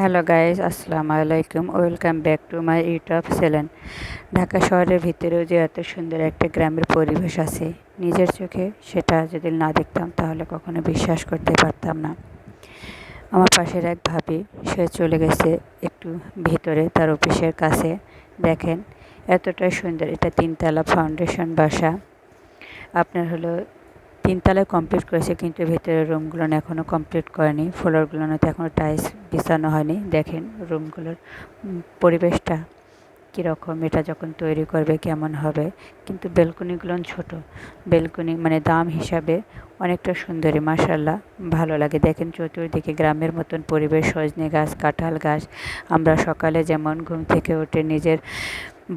Hello guys, আসসালামু আলাইকুম। Welcome back to my YouTube channel. Dhaka শহরের ভিতরেও যে এত সুন্দর একটা গ্রামের পরিবেশ আছে, নিজের চোখে সেটা যদি না দেখতাম তাহলে কখনো বিশ্বাস করতে পারতাম না। আমার পাশের এক ভাবি, সে চলে গেছে একটু ভিতরে তার অফিসের কাছে। দেখেন এতটাই সুন্দর, এটা 3 তলা ফাউন্ডেশন বাসা। আপনার হলো 3 তলায় কমপ্লিট করেছে, কিন্তু ভেতরের রুমগুলো এখনও কমপ্লিট করেনি। ফ্লোরগুলোতে এখনও টাইলস বিছানো হয়নি। দেখেন রুমগুলোর পরিবেশটা কীরকম, এটা যখন তৈরি করবে কেমন হবে। কিন্তু বেলকনিগুলো ছোট, বেলকনি মানে দাম হিসাবে অনেকটা সুন্দরী, মাশাআল্লাহ ভালো লাগে। দেখেন চতুর্দিকে গ্রামের মতন পরিবেশ, সজনে গাছ, কাঁঠাল গাছ। আমরা সকালে যেমন ঘুম থেকে উঠে নিজের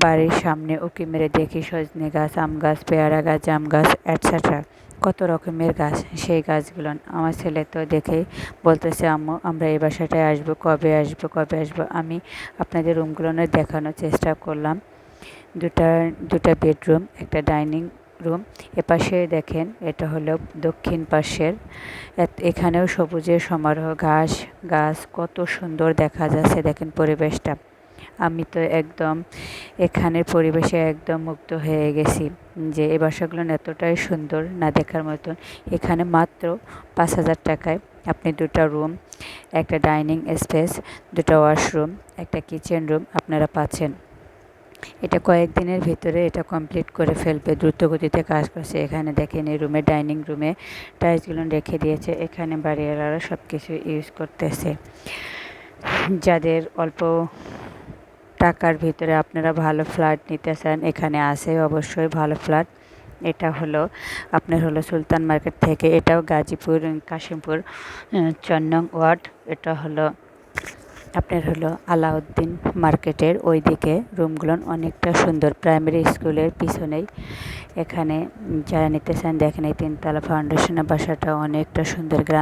বাড়ির সামনে উঁকি মেরে দেখি সজনে গাছ, আম গাছ, পেয়ারা গাছ, জাম গাছ অ্যাটসেট্রা, কত রকমের গাছ। সেই গাছগুলো আমার ছেলে তো দেখেই বলতেছে, আম্মু আমরা এই বাসাটায় আসবো, কবে আসবো কবে আসবো। আমি আপনাদের রুমগুলো দেখানোর চেষ্টা করলাম। দুটা বেডরুম, একটা ডাইনিং রুম। এপাশে দেখেন এটা হলো দক্ষিণ পাশের। এখানেও সবুজের সমারোহ, ঘাস গাছ, কত সুন্দর দেখা যাচ্ছে। দেখেন পরিবেশটা, আমি তো একদম এখানের পরিবেশে একদম মুগ্ধ হয়ে গেছি যে এই বাসাগুলো এতটাই সুন্দর, না দেখার মতন। এখানে মাত্র 5,000 টাকায় আপনি 2টা রুম, একটা ডাইনিং স্পেস, 2টা ওয়াশরুম, একটা কিচেন রুম আপনারা পাচ্ছেন। এটা কয়েকদিনের ভিতরে এটা কমপ্লিট করে ফেলবে, দ্রুত গতিতে কাজ করছে। এখানে দেখেন এই রুমে, ডাইনিং রুমে টাইলসগুলো রেখে দিয়েছে। এখানে বাড়িওয়ালারা সব কিছু ইউজ করতেছে। যাদের অল্প টাকার ভিতরে আপনারা ভালো ফ্ল্যাট নিতে চান, এখানে আছে অবশ্যই ভালো ফ্ল্যাট। এটা হলো আপনার হলো সুলতান মার্কেট থেকে, এটাও গাজীপুর কাশিমপুর 4 নং ওয়ার্ড। এটা হলো আপনার হলো আলাউদ্দিন মার্কেটের ওই দিকে। রুমগুলো অনেকটা সুন্দর, প্রাইমারি স্কুলের পিছনেই। এখানে যারা নিতে চান দেখেন এই 3 তলা ফাউন্ডেশনের বাসাটা অনেকটা সুন্দর। গ্রাম